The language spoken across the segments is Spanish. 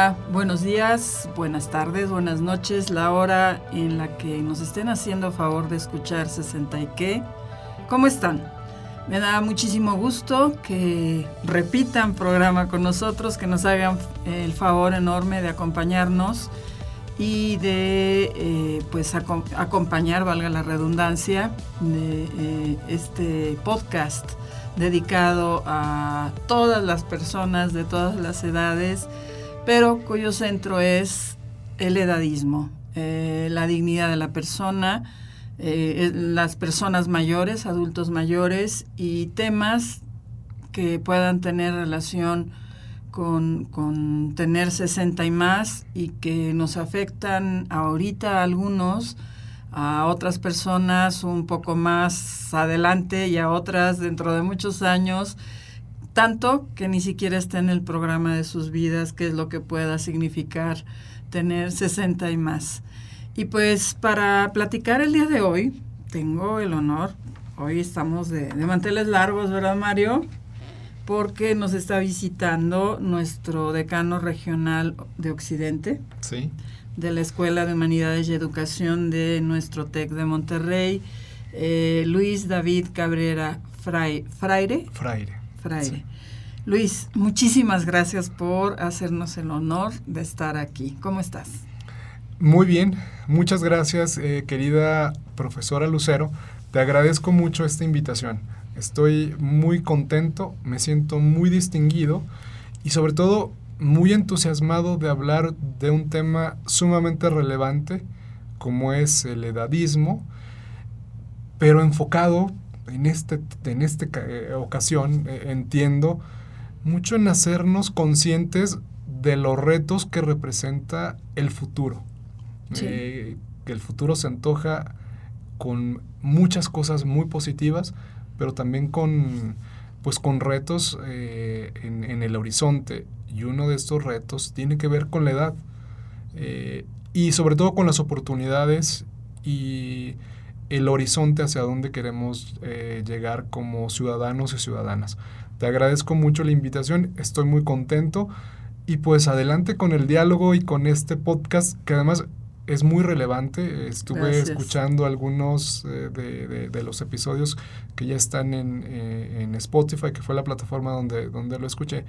Hola, buenos días, buenas tardes, buenas noches, la hora en la que nos estén haciendo favor de escuchar 60 y qué. ¿Cómo están? Me da muchísimo gusto que repitan programa con nosotros, que nos hagan el favor enorme de acompañarnos y de acompañar, valga la redundancia, de este podcast dedicado a todas las personas de todas las edades, pero cuyo centro es el edadismo, la dignidad de la persona, las personas mayores, adultos mayores y temas que puedan tener relación con tener 60 y más y que nos afectan ahorita a algunos, a otras personas un poco más adelante y a otras dentro de muchos años, tanto que ni siquiera está en el programa de sus vidas qué es lo que pueda significar tener 60 y más. Y pues para platicar el día de hoy, tengo el honor, hoy estamos de manteles largos, ¿verdad, Mario? Porque nos está visitando nuestro decano regional de Occidente, sí, de la Escuela de Humanidades y Educación de nuestro TEC de Monterrey, Luis David Cabrera Fraire. Sí. Luis, muchísimas gracias por hacernos el honor de estar aquí. ¿Cómo estás? Muy bien, muchas gracias, querida profesora Lucero. Te agradezco mucho esta invitación. Estoy muy contento, me siento muy distinguido y sobre todo muy entusiasmado de hablar de un tema sumamente relevante como es el edadismo, pero enfocado en esta ocasión, entiendo, mucho en hacernos conscientes de los retos que representa el futuro. Sí. Que el futuro se antoja con muchas cosas muy positivas, pero también con retos en el horizonte. Y uno de estos retos tiene que ver con la edad y sobre todo con las oportunidades y el horizonte hacia donde queremos llegar como ciudadanos y ciudadanas. Te agradezco mucho la invitación, estoy muy contento y pues adelante con el diálogo y con este podcast que además es muy relevante. Estuve escuchando algunos de los episodios que ya están en Spotify, que fue la plataforma donde lo escuché.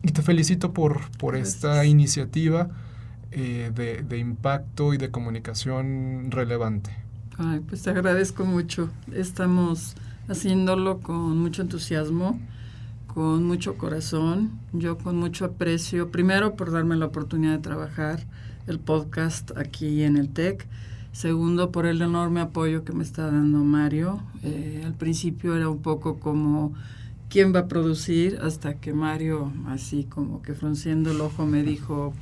Y te felicito por esta iniciativa de impacto y de comunicación relevante. Ay, pues te agradezco mucho. Estamos haciéndolo con mucho entusiasmo, con mucho corazón, yo con mucho aprecio, primero por darme la oportunidad de trabajar el podcast aquí en el TEC, segundo por el enorme apoyo que me está dando Mario. Al principio era un poco como ¿quién va a producir? Hasta que Mario, así como que frunciendo el ojo, me dijo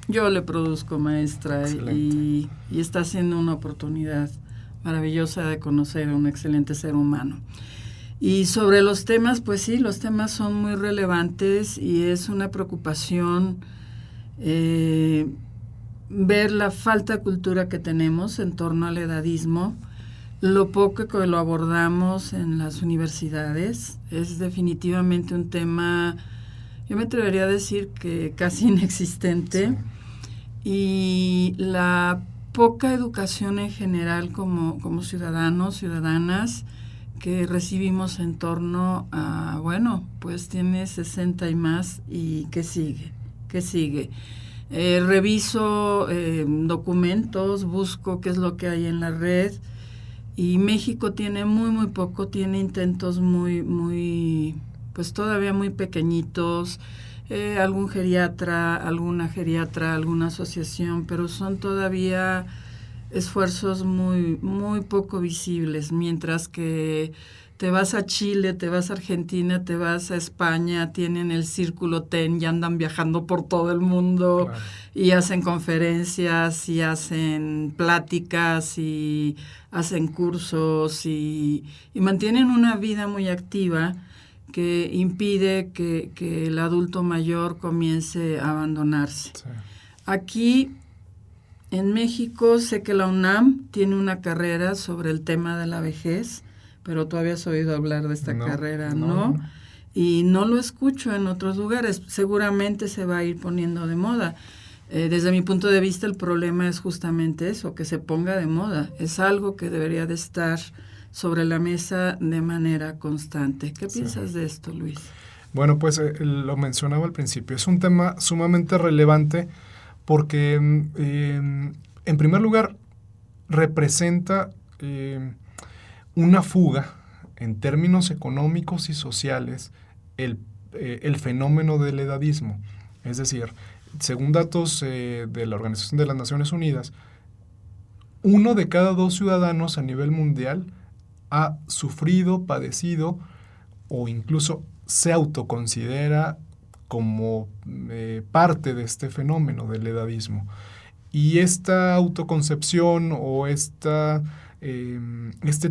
yo le produzco, maestra, y está siendo una oportunidad maravillosa de conocer a un excelente ser humano. Y sobre los temas, pues sí, los temas son muy relevantes y es una preocupación ver la falta de cultura que tenemos en torno al edadismo, lo poco que lo abordamos en las universidades. Es definitivamente un tema, yo me atrevería a decir que casi inexistente, Sí. Y la poca educación en general como ciudadanos, ciudadanas, que recibimos en torno a, bueno, pues tiene 60 y más y ¿qué sigue? Reviso documentos, busco qué es lo que hay en la red y México tiene muy poco, tiene intentos pues todavía muy pequeñitos, algún geriatra, alguna asociación, pero son todavía esfuerzos muy poco visibles, mientras que te vas a Chile, te vas a Argentina, te vas a España, tienen el Círculo TEN y andan viajando por todo el mundo. Claro. Y hacen conferencias y hacen pláticas y hacen cursos y mantienen una vida muy activa que impide que el adulto mayor comience a abandonarse. Sí. Aquí en México sé que la UNAM tiene una carrera sobre el tema de la vejez, pero tú habías oído hablar de esta carrera, ¿no? y no lo escucho en otros lugares. Seguramente se va a ir poniendo de moda. Desde mi punto de vista, el problema es justamente eso, que se ponga de moda. Es algo que debería de estar sobre la mesa de manera constante. ¿Qué piensas de esto, Luis? Bueno, pues lo mencionaba al principio. Es un tema sumamente relevante porque, en primer lugar, representa una fuga en términos económicos y sociales el fenómeno del edadismo. Es decir, según datos de la Organización de las Naciones Unidas, 1 de cada 2 ciudadanos a nivel mundial ha sufrido, padecido o incluso se autoconsidera como parte de este fenómeno del edadismo. Y esta autoconcepción o este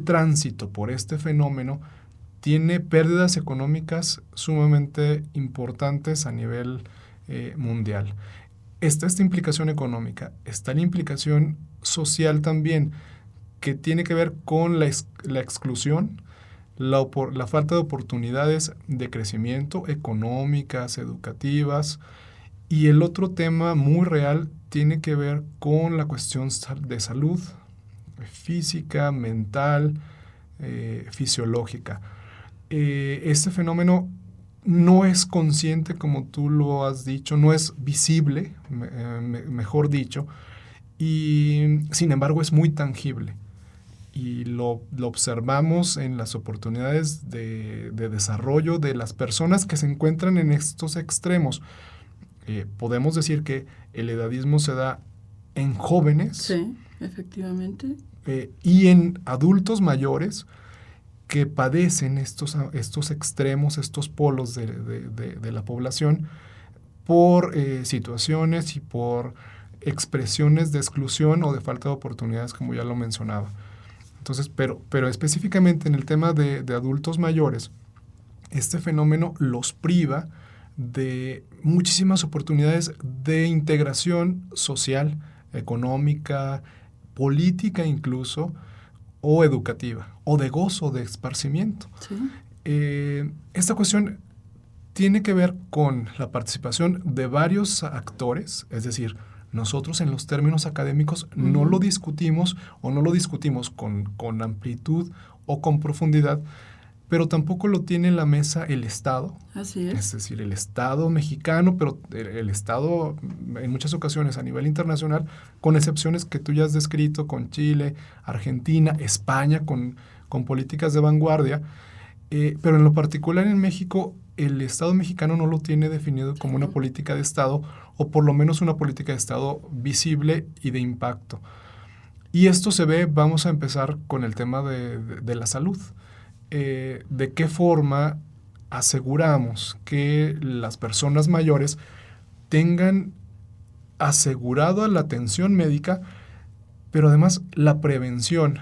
tránsito por este fenómeno tiene pérdidas económicas sumamente importantes a nivel mundial. Está esta implicación económica, está la implicación social también, que tiene que ver con la exclusión, la falta de oportunidades de crecimiento económicas, educativas, y el otro tema muy real tiene que ver con la cuestión de salud física, mental, fisiológica. Este fenómeno no es consciente, como tú lo has dicho, no es visible, mejor dicho, y sin embargo es muy tangible. Y lo observamos en las oportunidades de desarrollo de las personas que se encuentran en estos extremos. Podemos decir que el edadismo se da en jóvenes. Sí, efectivamente. Y en adultos mayores que padecen estos extremos, estos polos de la población por situaciones y por expresiones de exclusión o de falta de oportunidades, como ya lo mencionaba. Entonces, pero específicamente en el tema de adultos mayores, este fenómeno los priva de muchísimas oportunidades de integración social, económica, política incluso, o educativa, o de gozo, de esparcimiento. Sí. Esta cuestión tiene que ver con la participación de varios actores, es decir, nosotros en los términos académicos no lo discutimos o no lo discutimos con amplitud o con profundidad, pero tampoco lo tiene en la mesa el Estado. Así es. Es decir, el Estado mexicano, pero el Estado en muchas ocasiones a nivel internacional, con excepciones que tú ya has descrito con Chile, Argentina, España, con políticas de vanguardia, pero en lo particular en México, el Estado mexicano no lo tiene definido como una política de Estado, o por lo menos una política de Estado visible y de impacto. Y esto se ve, vamos a empezar con el tema de la salud. De qué forma aseguramos que las personas mayores tengan asegurado la atención médica, pero además la prevención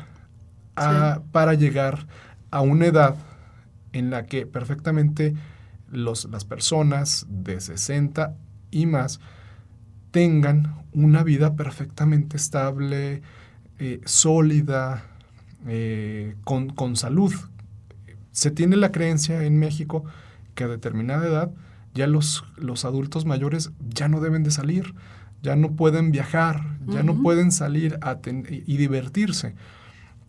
para llegar a una edad en la que perfectamente las personas de 60 y más tengan una vida perfectamente estable, sólida, con salud. Se tiene la creencia en México que a determinada edad ya los adultos mayores ya no deben de salir, ya no pueden viajar, ya no pueden salir y divertirse,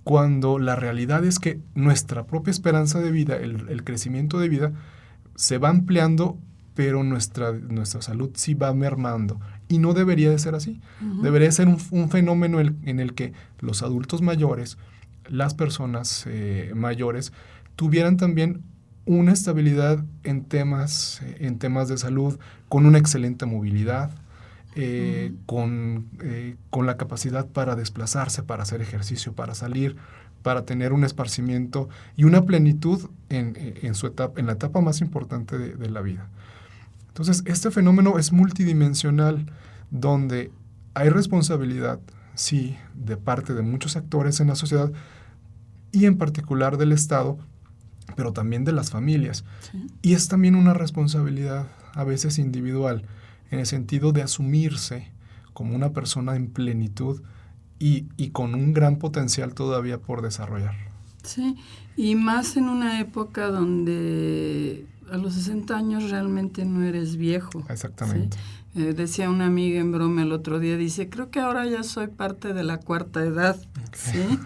cuando la realidad es que nuestra propia esperanza de vida, el crecimiento de vida, se va ampliando, pero nuestra salud sí va mermando. Y no debería de ser así. Debería ser un fenómeno en el que los adultos mayores, las personas mayores, tuvieran también una estabilidad en temas de salud, con una excelente movilidad, con la capacidad para desplazarse, para hacer ejercicio, para salir, para tener un esparcimiento y una plenitud en la etapa más importante de la vida. Entonces, este fenómeno es multidimensional, donde hay responsabilidad, sí, de parte de muchos actores en la sociedad y en particular del Estado, pero también de las familias. Sí. Y es también una responsabilidad a veces individual, en el sentido de asumirse como una persona en plenitud y con un gran potencial todavía por desarrollar. Sí, y más en una época donde a los 60 años realmente no eres viejo. Exactamente. ¿Sí? Decía una amiga en broma el otro día, dice, creo que ahora ya soy parte de la cuarta edad. Okay.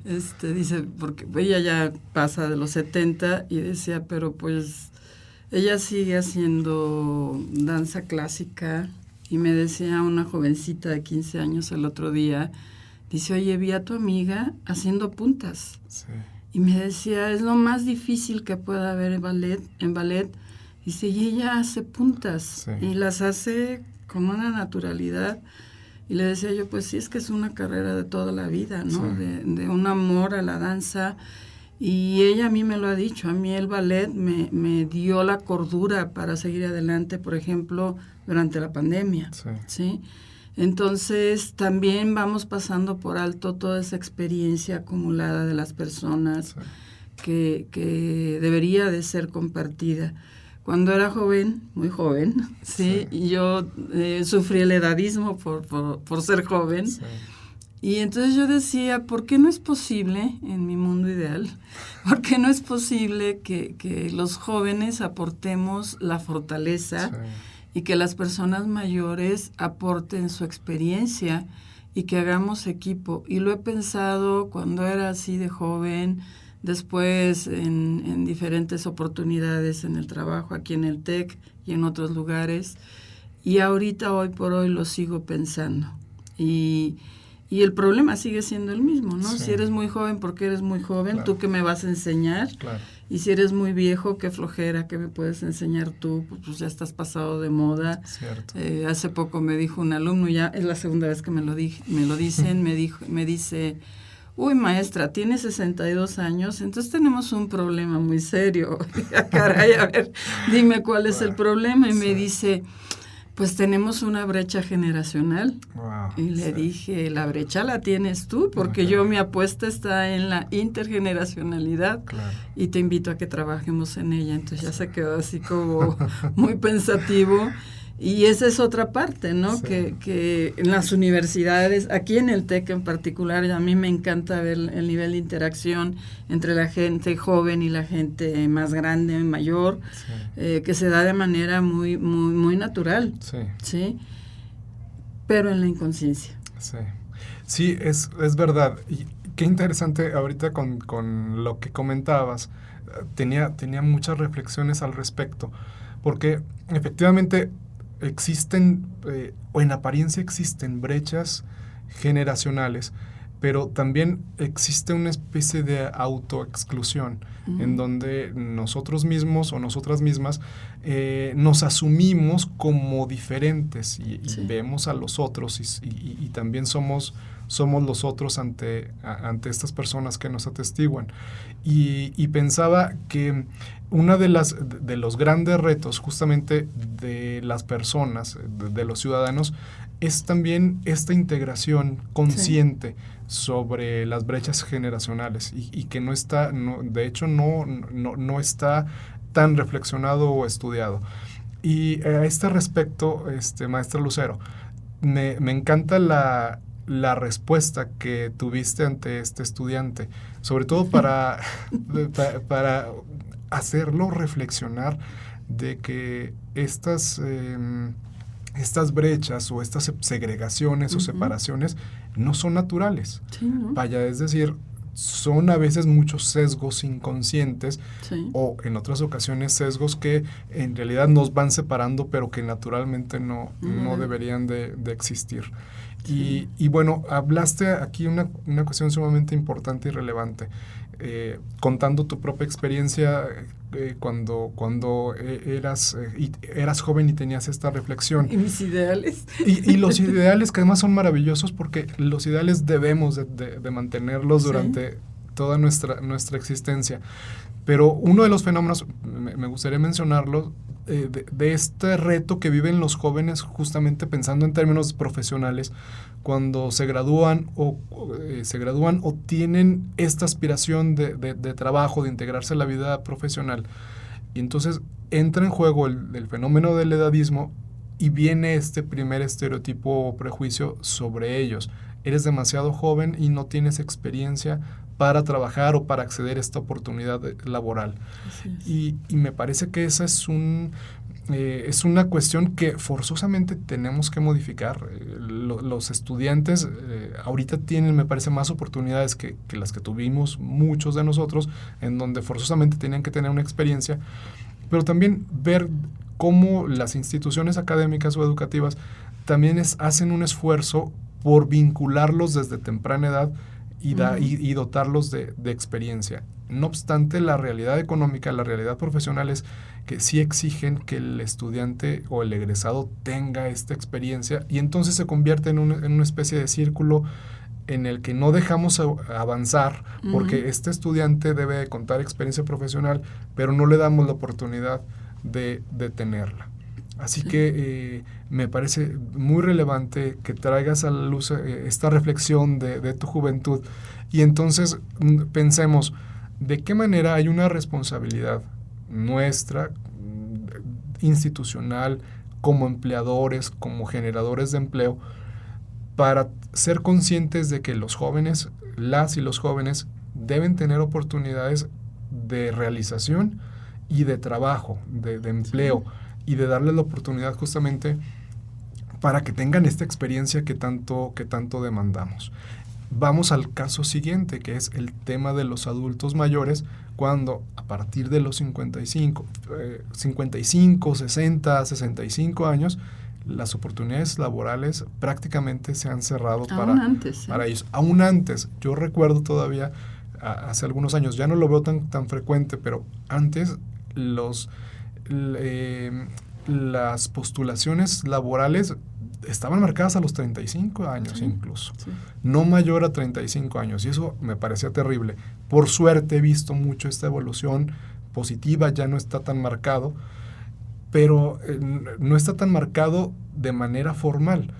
¿Sí? Sí. Dice, porque ella ya pasa de los 70 y decía, pero pues ella sigue haciendo danza clásica. Y me decía una jovencita de 15 años el otro día, dice, oye, vi a tu amiga haciendo puntas. Sí. Y me decía, es lo más difícil que pueda haber en ballet. Dice, y ella hace puntas. Sí. Y las hace con una naturalidad. Y le decía yo, pues sí, es que es una carrera de toda la vida, ¿no? Sí. De un amor a la danza. Y ella a mí me lo ha dicho, a mí el ballet me dio la cordura para seguir adelante, por ejemplo, durante la pandemia. Sí. ¿Sí? Entonces, también vamos pasando por alto toda esa experiencia acumulada de las personas sí. que debería de ser compartida. Cuando era joven, muy joven, ¿sí? Sí. Y yo sufrí el edadismo por ser joven. Sí. Y entonces yo decía, ¿por qué no es posible, en mi mundo ideal, por qué no es posible que los jóvenes aportemos la fortaleza sí. y que las personas mayores aporten su experiencia y que hagamos equipo? Y lo he pensado cuando era así de joven, después en diferentes oportunidades en el trabajo, aquí en el TEC y en otros lugares, y ahorita, hoy por hoy, lo sigo pensando. Y el problema sigue siendo el mismo, ¿no? Sí. Si eres muy joven, porque eres muy joven, claro. ¿Tú qué me vas a enseñar? Claro. Y si eres muy viejo, qué flojera, ¿qué me puedes enseñar tú? Pues ya estás pasado de moda. Cierto. Hace poco me dijo un alumno, ya es la segunda vez que me lo dicen, me dice, uy, maestra, tiene 62 años, entonces tenemos un problema muy serio. Caray, a ver, dime cuál es el problema. Y me dice, pues tenemos una brecha generacional. Wow, y le dije, la brecha la tienes tú, porque yo mi apuesta está en la intergeneracionalidad. Claro. Y te invito a que trabajemos en ella. Entonces ya se quedó así como muy pensativo. Y esa es otra parte, ¿no? Sí. Que en las universidades, aquí en el TEC en particular, a mí me encanta ver el nivel de interacción entre la gente joven y la gente más grande, mayor, sí. Que se da de manera muy, muy, muy natural, sí. ¿Sí? Pero en la inconsciencia. Sí, sí, es verdad. Y qué interesante ahorita con lo que comentabas. Tenía muchas reflexiones al respecto, porque efectivamente existen, o en apariencia existen brechas generacionales, pero también existe una especie de autoexclusión en donde nosotros mismos o nosotras mismas nos asumimos como diferentes y sí. Vemos a los otros y también somos los otros ante estas personas que nos atestiguan. Y pensaba que uno de los grandes retos justamente de las personas, de los ciudadanos, es también esta integración consciente sí. sobre las brechas generacionales y que de hecho no está tan reflexionado o estudiado. Y a este respecto, maestra Lucero, me encanta la respuesta que tuviste ante este estudiante, sobre todo para hacerlo reflexionar de que estas brechas o estas segregaciones o separaciones no son naturales. Sí, ¿no? Vaya, es decir, son a veces muchos sesgos inconscientes sí. o en otras ocasiones sesgos que en realidad nos van separando pero que naturalmente no deberían de existir. Sí. Y bueno, hablaste aquí una cuestión sumamente importante y relevante, contando tu propia experiencia cuando eras joven y tenías esta reflexión. Y mis ideales. Y los ideales que además son maravillosos porque los ideales debemos de mantenerlos durante toda nuestra existencia. Pero uno de los fenómenos, me gustaría mencionarlo, de este reto que viven los jóvenes justamente pensando en términos profesionales, cuando se gradúan o tienen esta aspiración de trabajo, de integrarse a la vida profesional. Y entonces entra en juego el fenómeno del edadismo y viene este primer estereotipo o prejuicio sobre ellos. Eres demasiado joven y no tienes experiencia para trabajar o para acceder a esta oportunidad laboral. Y me parece que esa es una cuestión que forzosamente tenemos que modificar. Los estudiantes ahorita tienen, me parece, más oportunidades que las que tuvimos muchos de nosotros, en donde forzosamente tenían que tener una experiencia, pero también ver cómo las instituciones académicas o educativas también hacen un esfuerzo por vincularlos desde temprana edad y dotarlos de experiencia. No obstante, la realidad económica, la realidad profesional es que sí exigen que el estudiante o el egresado tenga esta experiencia, y entonces se convierte en una especie de círculo en el que no dejamos avanzar, porque este estudiante debe de contar experiencia profesional, pero no le damos la oportunidad de tenerla. Así que me parece muy relevante que traigas a la luz esta reflexión de tu juventud, y entonces pensemos de qué manera hay una responsabilidad nuestra, institucional, como empleadores, como generadores de empleo, para ser conscientes de que los jóvenes, las y los jóvenes, deben tener oportunidades de realización y de trabajo, de empleo, y de darles la oportunidad justamente para que tengan esta experiencia que tanto demandamos. Vamos al caso siguiente, que es el tema de los adultos mayores, cuando a partir de los 55, 60, 65 años, las oportunidades laborales prácticamente se han cerrado para ellos. Aún antes, yo recuerdo todavía, hace algunos años, ya no lo veo tan frecuente, pero antes las postulaciones laborales estaban marcadas a los 35 años incluso, no mayor a 35 años, y eso me parecía terrible. Por suerte he visto mucho esta evolución positiva, ya no está tan marcado, pero no está tan marcado de manera formal,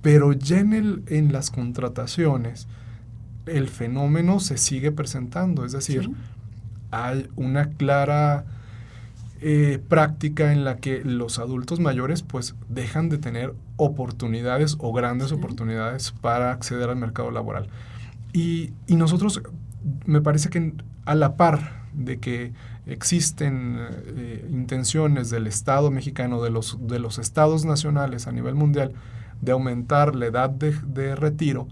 pero ya en las contrataciones el fenómeno se sigue presentando, es decir, hay una clara práctica en la que los adultos mayores pues dejan de tener oportunidades o grandes oportunidades para acceder al mercado laboral. Y nosotros, me parece que a la par de que existen intenciones del Estado mexicano, de los estados nacionales a nivel mundial, de aumentar la edad de retiro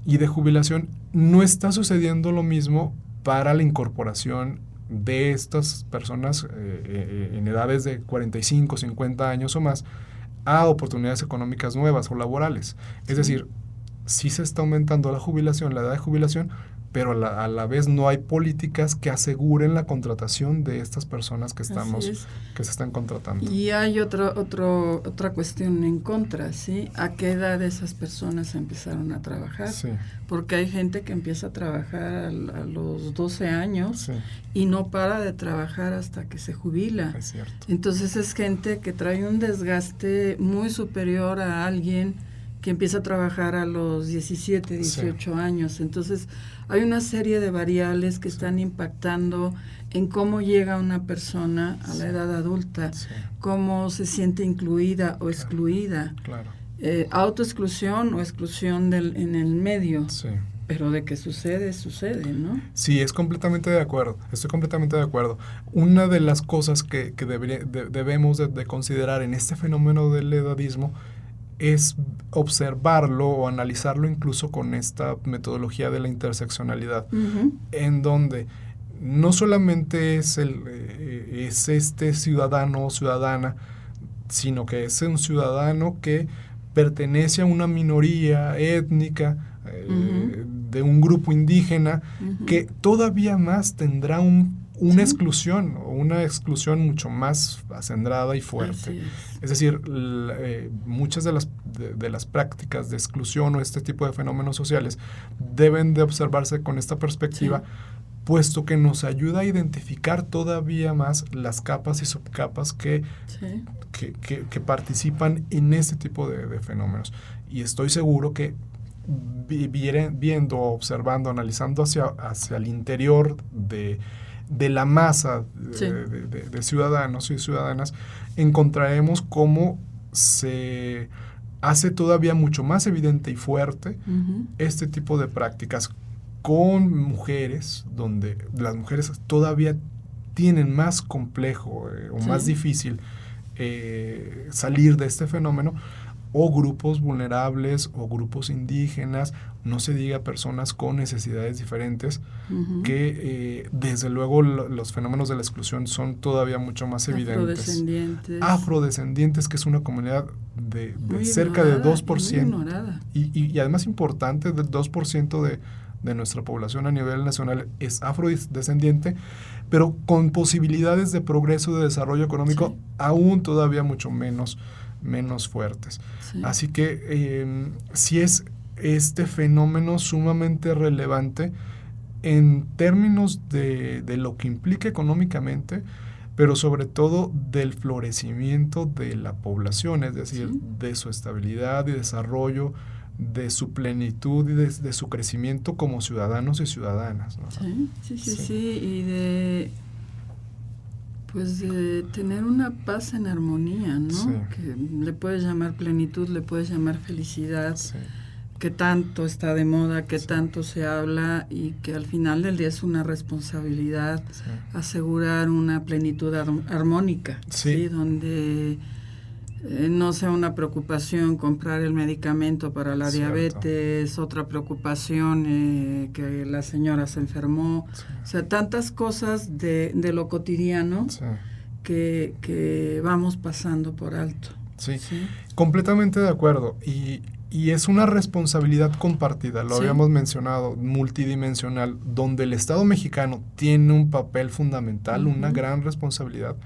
y de jubilación, no está sucediendo lo mismo para la incorporación de estas personas en edades de 45, 50 años o más a oportunidades económicas nuevas o laborales. Es decir, sí se está aumentando la jubilación, la edad de jubilación, pero a la vez no hay políticas que aseguren la contratación de estas personas que se están contratando. Y hay otra cuestión en contra, ¿sí? ¿A qué edad esas personas empezaron a trabajar? Sí. Porque hay gente que empieza a trabajar a los 12 años y no para de trabajar hasta que se jubila. Es cierto. Entonces es gente que trae un desgaste muy superior a alguien que empieza a trabajar a los 17, 18 años. Entonces, hay una serie de variables que están impactando en cómo llega una persona a la edad adulta, cómo se siente incluida o excluida, autoexclusión o exclusión en el medio. Pero de que sucede, ¿no? Sí, estoy completamente de acuerdo. Una de las cosas que debemos de considerar en este fenómeno del edadismo es observarlo o analizarlo incluso con esta metodología de la interseccionalidad, en donde no solamente es este ciudadano o ciudadana, sino que es un ciudadano que pertenece a una minoría étnica, de un grupo indígena, que todavía más tendrá una exclusión, o una exclusión mucho más acendrada y fuerte. Es decir, muchas de las prácticas de exclusión o este tipo de fenómenos sociales deben de observarse con esta perspectiva, puesto que nos ayuda a identificar todavía más las capas y subcapas que participan en este tipo de fenómenos. Y estoy seguro que viendo, observando, analizando hacia el interior de la masa de ciudadanos y ciudadanas, encontraremos cómo se hace todavía mucho más evidente y fuerte este tipo de prácticas, con mujeres, donde las mujeres todavía tienen más complejo o más difícil salir de este fenómeno, o grupos vulnerables o grupos indígenas, no se diga personas con necesidades diferentes, que desde luego los fenómenos de la exclusión son todavía mucho más evidentes. Afrodescendientes, que es una comunidad de cerca de 2%, y además importante, del 2% de nuestra población a nivel nacional es afrodescendiente, pero con posibilidades de progreso y de desarrollo económico aún todavía mucho menos fuertes. Así que sí es este fenómeno sumamente relevante en términos de lo que implica económicamente, pero sobre todo del florecimiento de la población, es decir, de su estabilidad y desarrollo, de su plenitud y de su crecimiento como ciudadanos y ciudadanas, ¿no? Sí, y de tener una paz en armonía, ¿no? Sí. Que le puedes llamar plenitud, le puedes llamar felicidad, que tanto está de moda, que tanto se habla, y que al final del día es una responsabilidad asegurar una plenitud armónica, donde no sea una preocupación comprar el medicamento para la diabetes, otra preocupación que la señora se enfermó, o sea, tantas cosas de lo cotidiano que vamos pasando por alto. Sí, completamente de acuerdo, y es una responsabilidad compartida, lo habíamos mencionado, multidimensional, donde el Estado mexicano tiene un papel fundamental, una gran responsabilidad,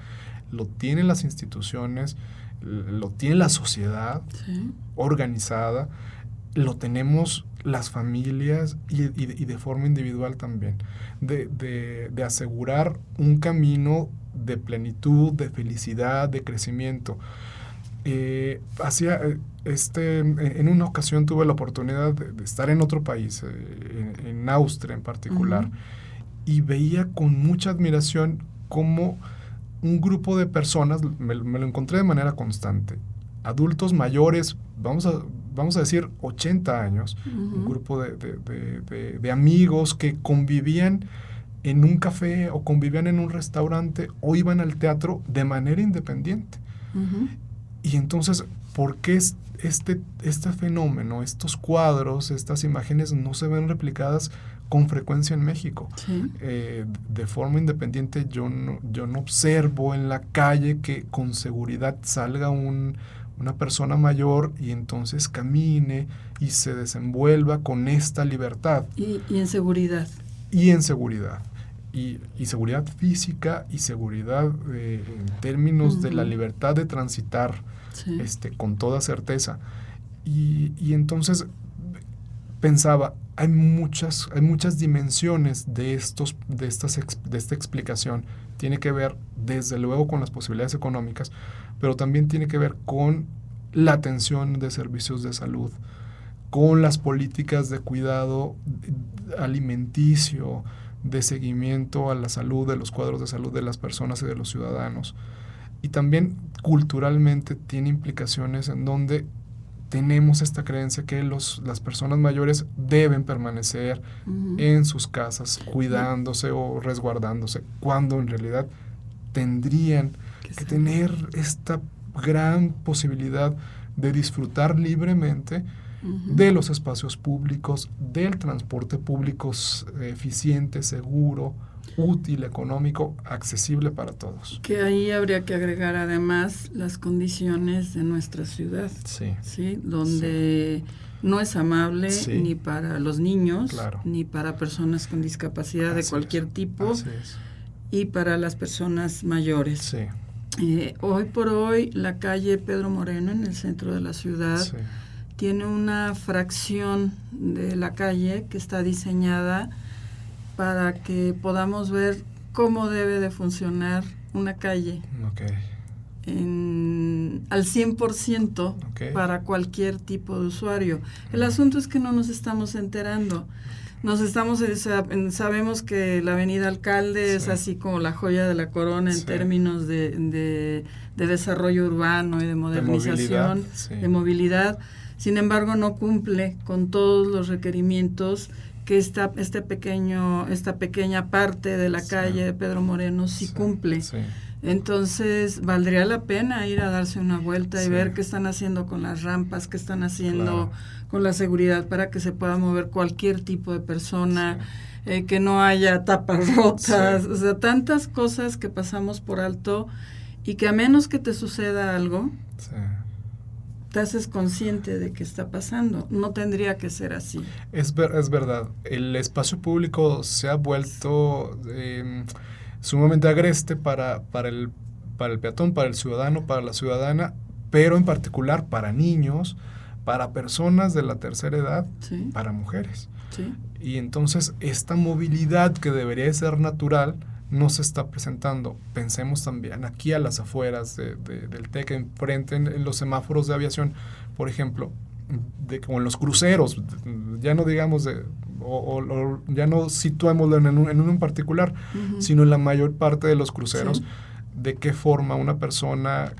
lo tienen las instituciones, lo tiene la sociedad organizada, lo tenemos las familias y de forma individual también, de asegurar un camino de plenitud, de felicidad, de crecimiento. En una ocasión tuve la oportunidad de estar en otro país, en Austria en particular, y veía con mucha admiración cómo un grupo de personas, me lo encontré de manera constante, adultos mayores, vamos a decir 80 años, un grupo de amigos que convivían en un café o convivían en un restaurante o iban al teatro de manera independiente. Y entonces, ¿por qué este fenómeno, estos cuadros, estas imágenes no se ven replicadas con frecuencia en México? De forma independiente, yo no observo en la calle que con seguridad salga una persona mayor y entonces camine y se desenvuelva con esta libertad. Y en seguridad. Y en seguridad. Y seguridad física y seguridad en términos de la libertad de transitar con toda certeza. Y entonces pensaba, hay muchas dimensiones de esta explicación. Tiene que ver desde luego con las posibilidades económicas, pero también tiene que ver con la atención de servicios de salud, con las políticas de cuidado alimenticio, de seguimiento a la salud, de los cuadros de salud de las personas y de los ciudadanos. Y también culturalmente tiene implicaciones en donde tenemos esta creencia que las personas mayores deben permanecer en sus casas cuidándose o resguardándose, cuando en realidad tendrían que tener esta gran posibilidad de disfrutar libremente de los espacios públicos, del transporte público eficiente, seguro, útil, económico, accesible para todos. Que ahí habría que agregar además las condiciones de nuestra ciudad, donde no es amable ni para los niños, ni para personas con discapacidad de cualquier tipo, y para las personas mayores. Hoy por hoy la calle Pedro Moreno en el centro de la ciudad tiene una fracción de la calle que está diseñada para que podamos ver cómo debe de funcionar una calle al 100% para cualquier tipo de usuario. El asunto es que no nos estamos enterando. Sabemos que la Avenida Alcalde es así como la joya de la corona en términos de desarrollo urbano y de modernización, de movilidad. Sin embargo, no cumple con todos los requerimientos que esta pequeña parte de la calle de Pedro Moreno sí cumple. Sí. Entonces, valdría la pena ir a darse una vuelta y Sí. ver qué están haciendo con las rampas, qué están haciendo con la seguridad para que se pueda mover cualquier tipo de persona, que no haya tapas rotas, o sea, tantas cosas que pasamos por alto y que a menos que te suceda algo, te haces consciente de que está pasando. No tendría que ser así. Es verdad. El espacio público se ha vuelto sumamente agreste para el peatón, para el ciudadano, para la ciudadana, pero en particular para niños, para personas de la tercera edad, Sí. para mujeres. Sí. Y entonces esta movilidad que debería de ser natural no se está presentando. Pensemos también aquí a las afueras del TEC, enfrente en los semáforos de aviación, por ejemplo, como en los cruceros, ya no digamos ya no situémoslo en uno en particular, Uh-huh. sino en la mayor parte de los cruceros, Sí. de qué forma una persona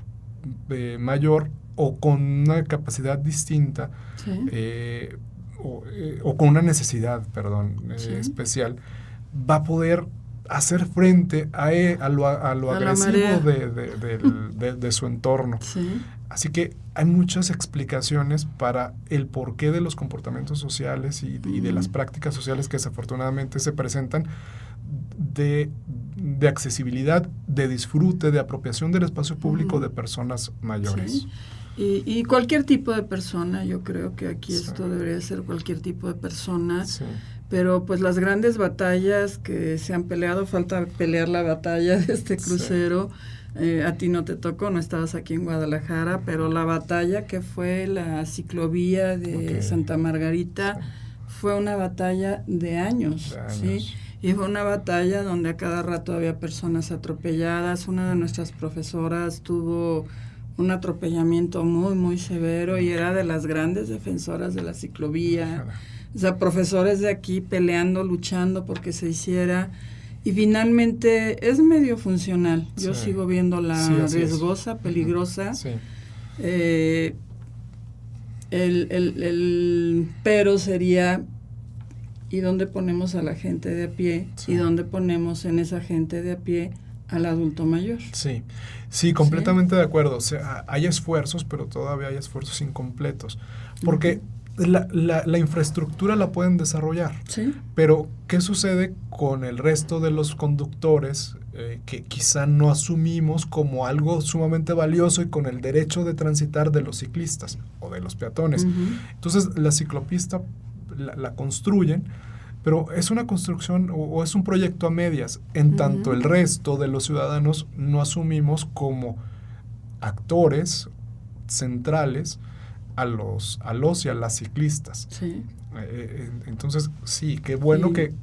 mayor o con una capacidad distinta Sí. o con una necesidad, Sí. especial, va a poder hacer frente a lo agresivo de su entorno. Sí. Así que hay muchas explicaciones para el porqué de los comportamientos sociales y de las prácticas sociales que desafortunadamente se presentan de accesibilidad, de disfrute, de apropiación del espacio público de personas mayores. Sí. Y cualquier tipo de persona, yo creo que aquí Sí. esto debería ser cualquier tipo de persona, Sí. pero pues las grandes batallas que se han peleado, falta pelear la batalla de este crucero. A ti no te tocó, no estabas aquí en Guadalajara, pero la batalla que fue la ciclovía de Santa Margarita fue una batalla de años, ¿sí? Y fue una batalla donde a cada rato había personas atropelladas. Una de nuestras profesoras tuvo un atropellamiento muy, muy severo y era de las grandes defensoras de la ciclovía. O sea, profesores de aquí peleando, luchando porque se hiciera. Y finalmente es medio funcional. Yo sigo viéndola riesgosa, peligrosa. Sí. El pero sería, ¿y dónde ponemos a la gente de a pie? Sí. ¿Y dónde ponemos en esa gente de a pie al adulto mayor? Sí, completamente de acuerdo. O sea, hay esfuerzos, pero todavía hay esfuerzos incompletos. Porque la infraestructura la pueden desarrollar. Sí. Pero, ¿qué sucede con el resto de los conductores que quizá no asumimos como algo sumamente valioso y con el derecho de transitar de los ciclistas o de los peatones? Uh-huh. Entonces, la ciclopista la construyen, pero es una construcción o es un proyecto a medias, en tanto el resto de los ciudadanos no asumimos como actores centrales a los y a las ciclistas. Sí. Entonces, sí, qué bueno que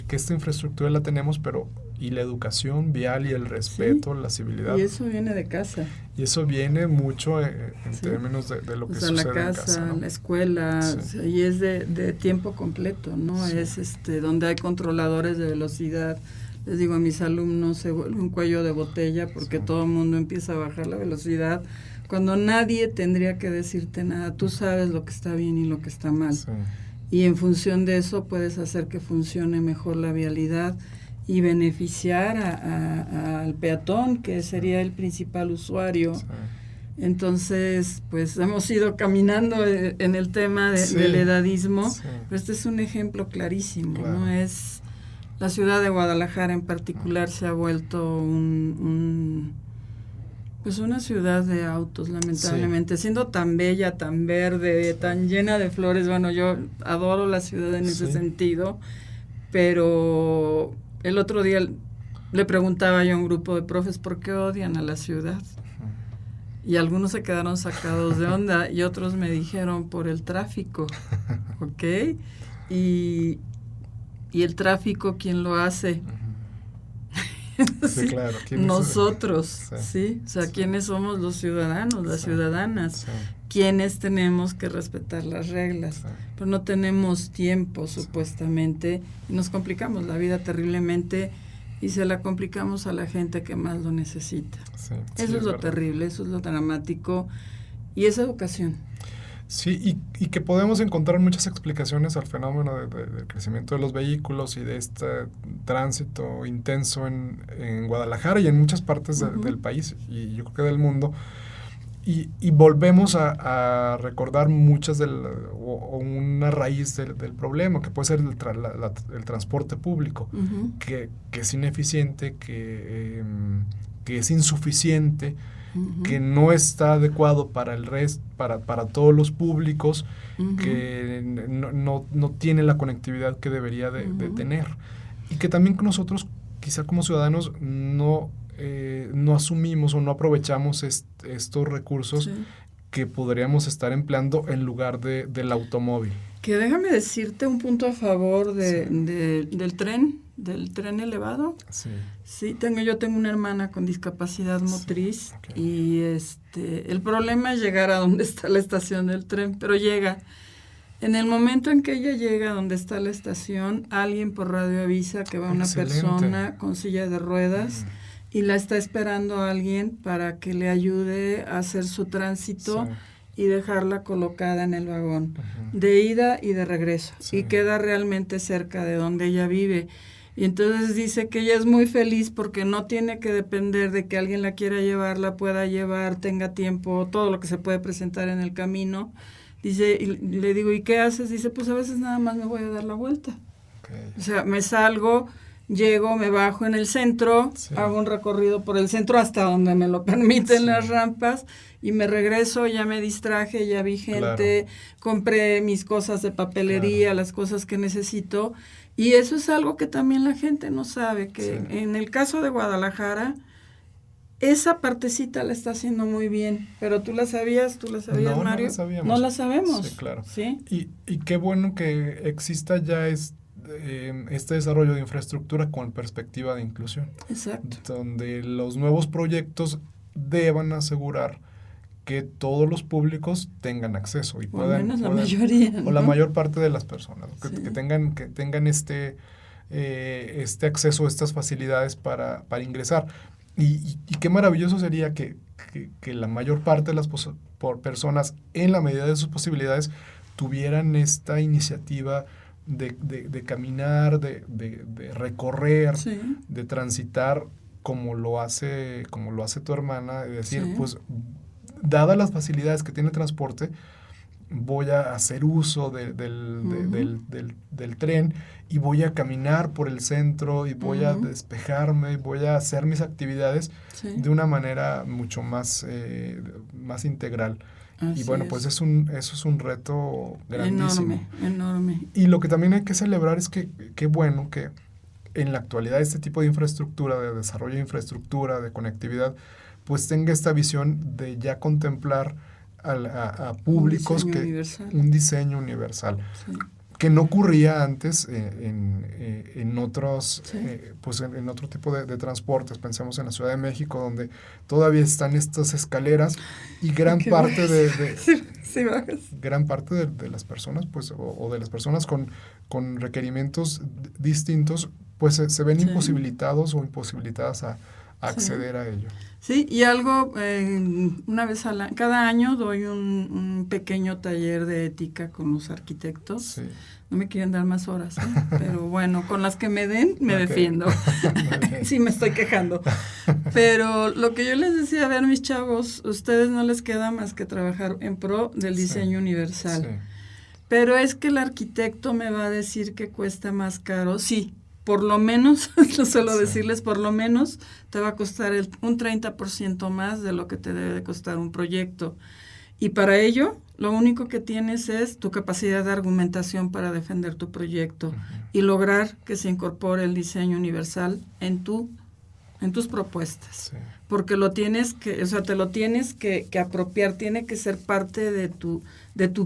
esta infraestructura la tenemos, pero y la educación vial y el respeto, la civilidad. Y eso viene de casa. Y eso viene mucho en términos de lo que sucede la casa, en casa, ¿no? la escuela, o sea, y es de tiempo completo, ¿no? Sí. Es donde hay controladores de velocidad. Les digo a mis alumnos, se vuelve un cuello de botella porque todo el mundo empieza a bajar la velocidad cuando nadie tendría que decirte nada. Tú sabes lo que está bien y lo que está mal. Sí. Y en función de eso puedes hacer que funcione mejor la vialidad y beneficiar al peatón, que sería el principal usuario. Sí. Entonces, pues hemos ido caminando en el tema del edadismo, pero este es un ejemplo clarísimo, claro. ¿No? Es la ciudad de Guadalajara en particular se ha vuelto pues una ciudad de autos, lamentablemente, siendo tan bella, tan verde, tan llena de flores. Bueno, yo adoro la ciudad en ese sentido, pero el otro día le preguntaba yo a un grupo de profes por qué odian a la ciudad. Y algunos se quedaron sacados de onda y otros me dijeron por el tráfico, ¿ok? Y el tráfico, ¿quién lo hace? Sí, claro. Nosotros, ¿sí? O sea, ¿quiénes somos los ciudadanos, las ciudadanas? ¿Quiénes tenemos que respetar las reglas? Pero no tenemos tiempo, supuestamente, y nos complicamos la vida terriblemente y se la complicamos a la gente que más lo necesita. Eso es lo terrible, eso es lo dramático, y es educación. Sí, y que podemos encontrar muchas explicaciones al fenómeno del crecimiento de los vehículos y de este tránsito intenso en Guadalajara y en muchas partes del país y yo creo que del mundo. Y volvemos a recordar muchas o una raíz del problema, que puede ser el transporte público, que es ineficiente, que es insuficiente, que no está adecuado para para todos los públicos, que no tiene la conectividad que debería de tener. Y que también nosotros, quizá como ciudadanos, no asumimos o no aprovechamos estos recursos que podríamos estar empleando en lugar del automóvil. Que déjame decirte un punto a favor del tren elevado. Sí. Sí, yo tengo una hermana con discapacidad motriz, okay. Y el problema es llegar a donde está la estación del tren, pero llega. En el momento en que ella llega a donde está la estación, alguien por radio avisa que va una persona con silla de ruedas y la está esperando a alguien para que le ayude a hacer su tránsito y dejarla colocada en el vagón, de ida y de regreso, y queda realmente cerca de donde ella vive. Y entonces dice que ella es muy feliz porque no tiene que depender de que alguien la quiera llevar, la pueda llevar, tenga tiempo, todo lo que se puede presentar en el camino. Dice, y le digo, ¿y qué haces? Dice, pues a veces nada más me voy a dar la vuelta. Okay. O sea, me salgo, llego, me bajo en el centro, hago un recorrido por el centro hasta donde me lo permiten las rampas y me regreso, ya me distraje, ya vi gente, compré mis cosas de papelería, las cosas que necesito. Y eso es algo que también la gente no sabe, que en el caso de Guadalajara, esa partecita la está haciendo muy bien. Pero ¿tú la sabías, Mario? No la sabíamos. No la sabemos. Sí, claro. ¿Sí? Y qué bueno que exista ya este desarrollo de infraestructura con perspectiva de inclusión. Exacto. Donde los nuevos proyectos deban asegurar que todos los públicos tengan acceso y puedan, la mayoría, ¿no? O la mayor parte de las personas que tengan este acceso, estas facilidades para ingresar. Y qué maravilloso sería que la mayor parte de las personas, en la medida de sus posibilidades, tuvieran esta iniciativa de caminar, de recorrer, de transitar como lo hace tu hermana, de decir, pues, dadas las facilidades que tiene el transporte, voy a hacer uso del tren y voy a caminar por el centro y voy a despejarme, voy a hacer mis actividades de una manera mucho más integral. Así y bueno, pues eso es un reto grandísimo. Enorme. Y lo que también hay que celebrar es que qué bueno que en la actualidad este tipo de infraestructura, de desarrollo de infraestructura, de conectividad, pues tenga esta visión de ya contemplar a públicos un diseño universal. Que no ocurría antes en otros pues en otro tipo de transportes. Pensemos en la Ciudad de México, donde todavía están estas escaleras y gran parte gran parte de las personas, pues, o de las personas con requerimientos distintos, pues se ven imposibilitados o imposibilitadas a acceder a ello. Sí, y algo, una vez cada año doy un pequeño taller de ética con los arquitectos. Sí. No me quieren dar más horas, pero bueno, con las que me den, me defiendo. Sí, me estoy quejando. Pero lo que yo les decía, a ver, mis chavos, ustedes no les queda más que trabajar en pro del diseño universal. Sí. Pero es que el arquitecto me va a decir que cuesta más caro. Sí, por lo menos, yo suelo decirles, por lo menos te va a costar un 30% más de lo que te debe de costar un proyecto. Y para ello, lo único que tienes es tu capacidad de argumentación para defender tu proyecto y lograr que se incorpore el diseño universal en tus propuestas. Sí. Porque te lo tienes que apropiar, tiene que ser parte de tu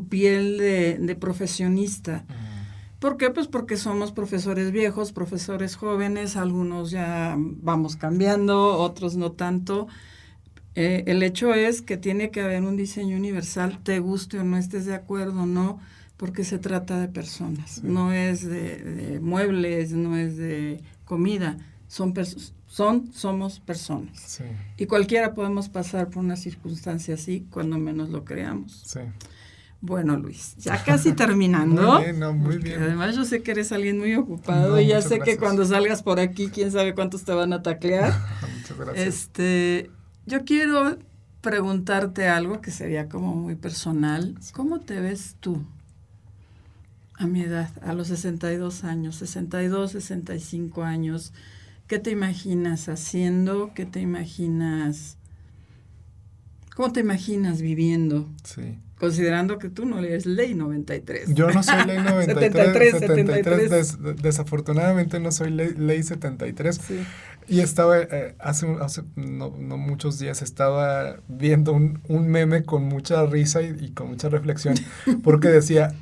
piel de profesionista. ¿Por qué? Pues porque somos profesores viejos, profesores jóvenes, algunos ya vamos cambiando, otros no tanto. El hecho es que tiene que haber un diseño universal, te guste o no estés de acuerdo, no, porque se trata de personas, no es de muebles, no es de comida, somos personas. Sí. Y cualquiera podemos pasar por una circunstancia así, cuando menos lo creamos. Sí. Bueno, Luis, ya casi terminando. Muy bien, no, muy bien. Además, yo sé que eres alguien muy ocupado No, y ya muchas sé gracias. que cuando salgas por aquí, quién sabe cuántos te van a taclear. Muchas gracias. Yo quiero preguntarte algo que sería como muy personal. ¿Cómo te ves tú a mi edad, a los 62 años, 62, 65 años? ¿Qué te imaginas haciendo? ¿Qué te imaginas? ¿Cómo te imaginas viviendo? Sí. Considerando que tú no eres ley 93. Yo no soy ley 93. 73. Desafortunadamente no soy ley 73. Sí. Y estaba, hace no muchos días, estaba viendo un meme con mucha risa y con mucha reflexión, porque decía,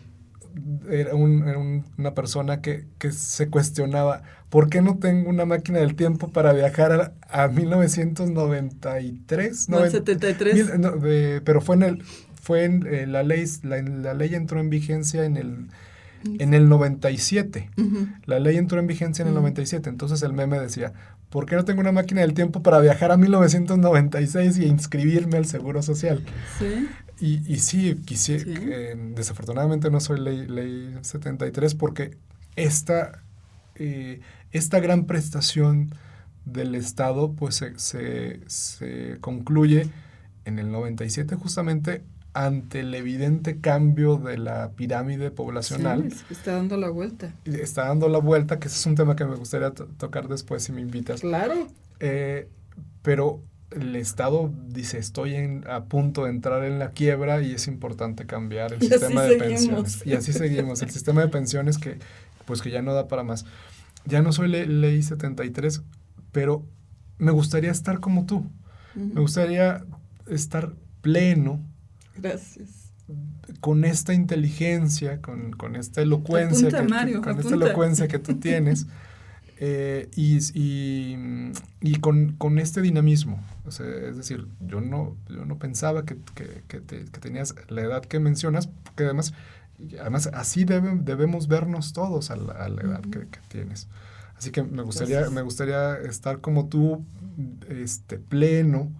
era una persona que se cuestionaba, ¿por qué no tengo una máquina del tiempo para viajar a 1993? No, 73. Pero fue en la ley entró en vigencia en el 97. Uh-huh. La ley entró en vigencia en el 97. Entonces el meme decía, ¿por qué no tengo una máquina del tiempo para viajar a 1996 y inscribirme al Seguro Social? Sí. Y sí, desafortunadamente no soy ley 73 porque esta gran prestación del Estado pues se concluye en el 97 justamente ante el evidente cambio de la pirámide poblacional. Sí, está dando la vuelta. Está dando la vuelta, que ese es un tema que me gustaría tocar después si me invitas. Claro. Pero el Estado dice, estoy a punto de entrar en la quiebra y es importante cambiar el sistema de pensiones. Y así seguimos. El sistema de pensiones que ya no da para más. Ya no soy ley 73, pero me gustaría estar como tú. Uh-huh. Me gustaría estar pleno. Gracias. Con esta inteligencia, con esta elocuencia, apunta, Mario, esta elocuencia que tú tienes, y con este dinamismo. O sea, es decir, yo no pensaba que tenías la edad que mencionas, porque además así debemos vernos todos a la edad que tienes. Así que me gustaría estar como tú, pleno,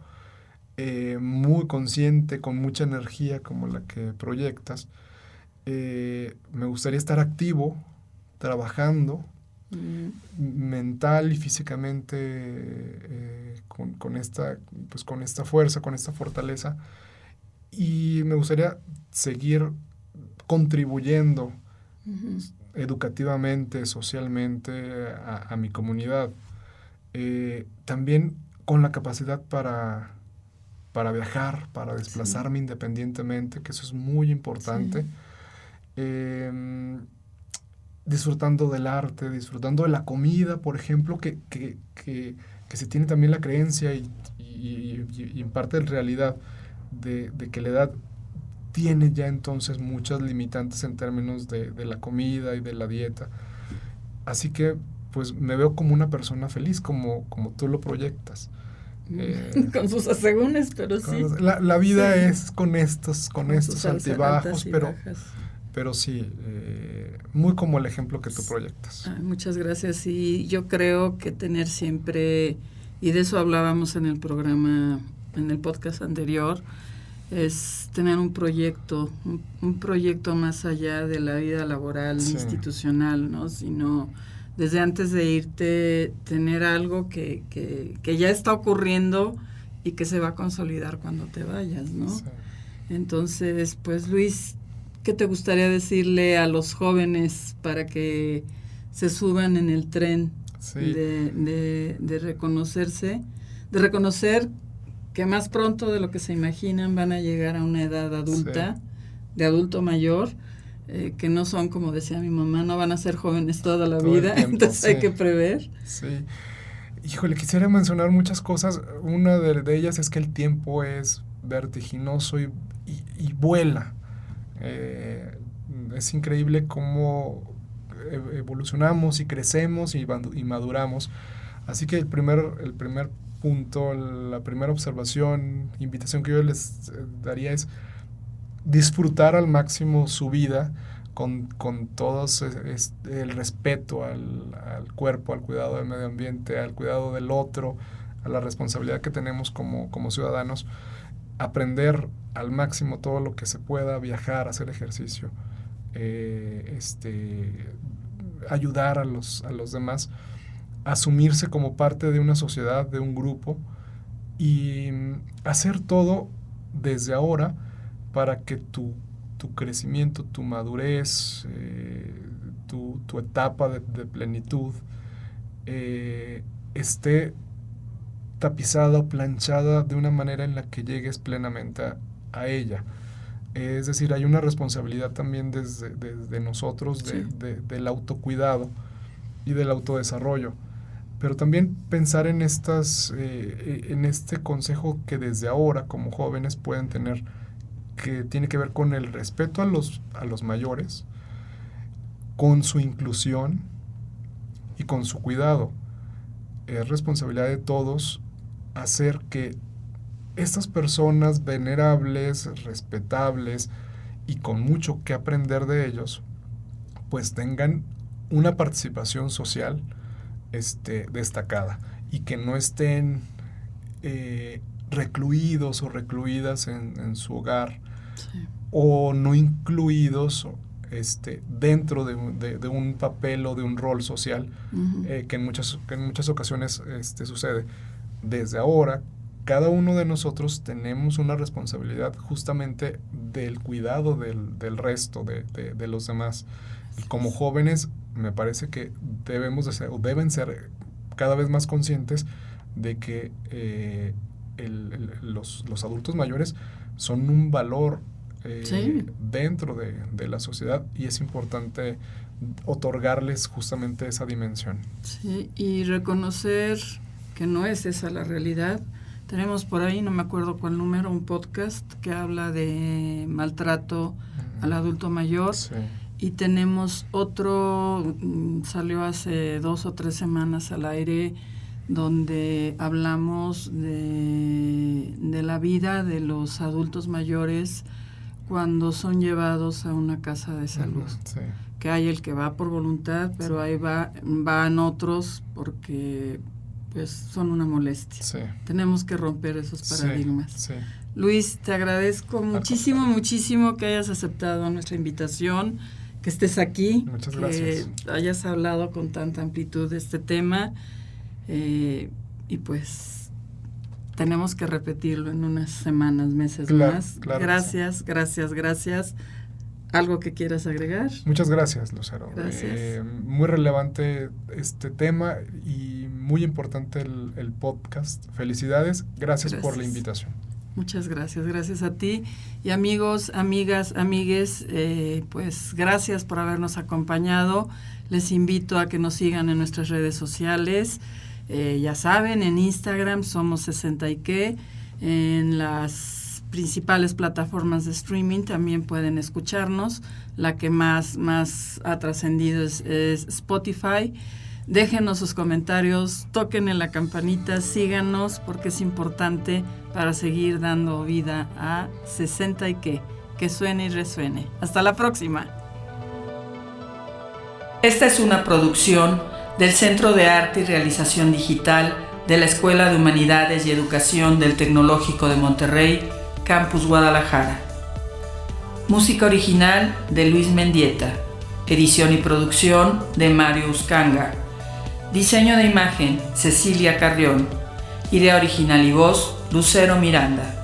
muy consciente, con mucha energía como la que proyectas. Me gustaría estar activo, trabajando, mental y físicamente, con esta fuerza, con esta fortaleza. Y me gustaría seguir contribuyendo educativamente, socialmente a mi comunidad. También con la capacidad para viajar, para desplazarme independientemente, que eso es muy importante. Sí. Disfrutando del arte, disfrutando de la comida, por ejemplo, que se tiene también la creencia y en parte de realidad de que la edad tiene ya entonces muchas limitantes en términos de la comida y de la dieta. Así que pues me veo como una persona feliz, como tú lo proyectas. Con sus asegúnes, pero sí. La vida es con estos altibajos, pero sí, muy como el ejemplo que tú proyectas. Muchas gracias. Y yo creo que tener siempre, y de eso hablábamos en el programa, en el podcast anterior, es tener un proyecto más allá de la vida laboral, institucional, ¿no? Sino desde antes de irte, tener algo que ya está ocurriendo y que se va a consolidar cuando te vayas, ¿no? Sí. Entonces, pues Luis, ¿qué te gustaría decirle a los jóvenes para que se suban en el tren de reconocerse, de reconocer que más pronto de lo que se imaginan van a llegar a una edad adulta, de adulto mayor, que no son, como decía mi mamá, no van a ser jóvenes toda la vida, entonces hay que prever. Sí. Híjole, quisiera mencionar muchas cosas. Una de ellas es que el tiempo es vertiginoso y vuela. Es increíble cómo evolucionamos y crecemos y maduramos. Así que el primer punto, la primera observación, invitación que yo les daría es disfrutar al máximo su vida con todos el respeto al cuerpo, al cuidado del medio ambiente, al cuidado del otro, a la responsabilidad que tenemos como ciudadanos. aprender al máximo todo lo que se pueda, viajar, hacer ejercicio, ayudar a los demás, asumirse como parte de una sociedad, de un grupo, y hacer todo desde ahora para que tu crecimiento, tu madurez, tu etapa de plenitud esté tapizada o planchada de una manera en la que llegues plenamente a ella. Es decir, hay una responsabilidad también desde nosotros del autocuidado y del autodesarrollo. Pero también pensar en en este consejo que desde ahora como jóvenes pueden tener, que tiene que ver con el respeto a los mayores, con su inclusión y con su cuidado. Es responsabilidad de todos hacer que estas personas venerables, respetables y con mucho que aprender de ellos, pues tengan una participación social destacada, y que no estén recluidos o recluidas en su hogar, o no incluidos dentro de un papel o de un rol social, que en muchas ocasiones sucede. Desde ahora, cada uno de nosotros tenemos una responsabilidad justamente del cuidado del resto, de los demás. Y como jóvenes, me parece que deben ser cada vez más conscientes de que los adultos mayores son un valor dentro de la sociedad, y es importante otorgarles justamente esa dimensión. Sí, y reconocer que no es esa la realidad. Tenemos por ahí, no me acuerdo cuál número, un podcast que habla de maltrato al adulto mayor. Sí. Y tenemos otro, salió hace 2 o 3 semanas al aire, donde hablamos de la vida de los adultos mayores cuando son llevados a una casa de salud. Sí. Que hay el que va por voluntad, pero ahí van otros porque pues son una molestia. Sí. Tenemos que romper esos paradigmas. Sí. Luis, te agradezco muchísimo que hayas aceptado nuestra invitación, que estés aquí. Muchas gracias. Que hayas hablado con tanta amplitud de este tema, y pues tenemos que repetirlo en unas semanas, meses más. Claro, gracias. ¿Algo que quieras agregar? Muchas gracias, Lucero. Gracias. Muy relevante este tema y muy importante el podcast. Felicidades. Gracias por la invitación. Muchas gracias a ti. Y amigos, amigas, amigues, pues gracias por habernos acompañado. Les invito a que nos sigan en nuestras redes sociales. Ya saben, en Instagram somos 60y, en las principales plataformas de streaming también pueden escucharnos. La que más ha trascendido es Spotify. Déjenos sus comentarios, toquen en la campanita, síganos, porque es importante para seguir dando vida a 60y, que suene y resuene. Hasta la próxima. Esta es una producción del Centro de Arte y Realización Digital de la Escuela de Humanidades y Educación del Tecnológico de Monterrey, Campus Guadalajara. Música original de Luis Mendieta. Edición y producción de Mario Uscanga. Diseño de imagen, Cecilia Carrión. Idea original y voz, Lucero Miranda.